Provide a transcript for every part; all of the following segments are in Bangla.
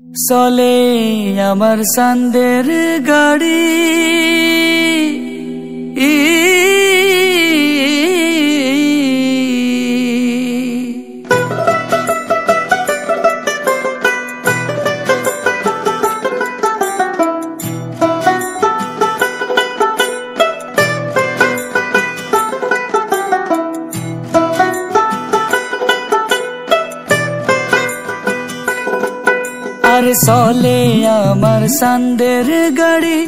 চলে আমার সান্দের গাড়ি আর চলে আমার সান্দের গাড়ি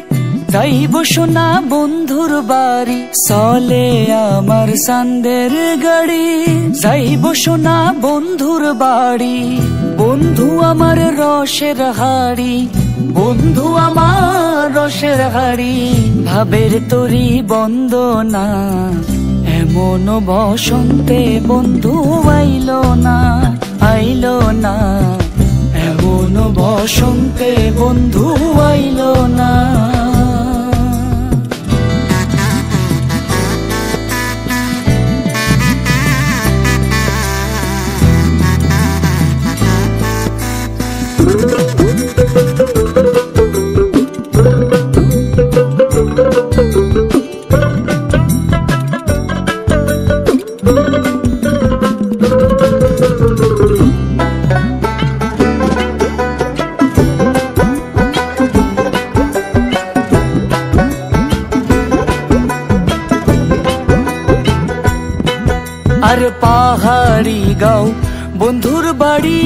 যাইব সোনা বন্ধুর বাড়ি চলে আমার সান্দের গাড়ি যাইব সোনা বন্ধুর বাড়ি বন্ধু আমার রসের হাড়ি বন্ধু আমার রসের হাড়ি ভাবের তরি বন্দনা এমন বসন্তে বন্ধু আইলো না আইলো না এমন বসন্তে বন্ধু আইলো না আর পাহাড়ি গাঁও বন্ধুর বাড়ি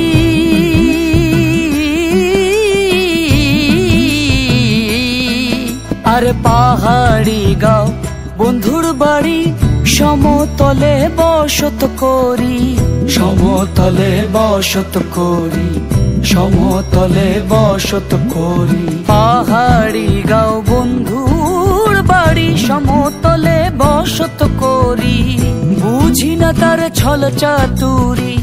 আর পাহাড়ি গাঁও বন্ধুর বাড়ি সমতলে বসত করি সমতলে বসত করি সমতলে বসত করি পাহাড়ি গাঁও বন্ধুর বাড়ি সমতলে বসত করি বুঝি না তার ছল চাতুরি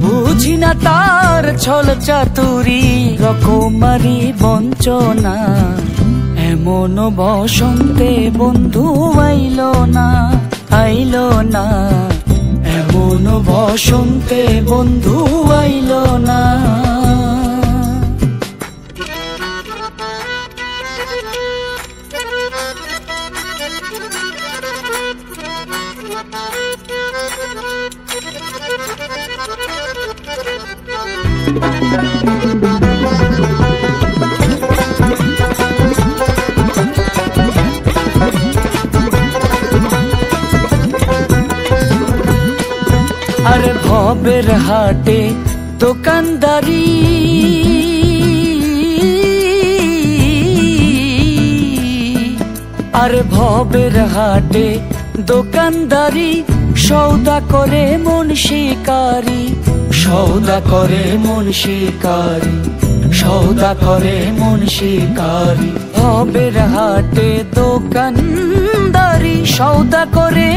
বুঝি না তার ছল চাতুরি রকমারি বঞ্চনা এমন বসন্তে বন্ধু আইলো না আইলো না এমন বসন্তে বন্ধু আইলো না আর ভবের হাটে দোকানদারি আর ভবের হাটে দোকানদারি সৌদা করে মন শিকারি সৌদা করে মন শিকারি সৌদা করে মন শিকারি ভবের হাটে দোকানদারি সৌদা করে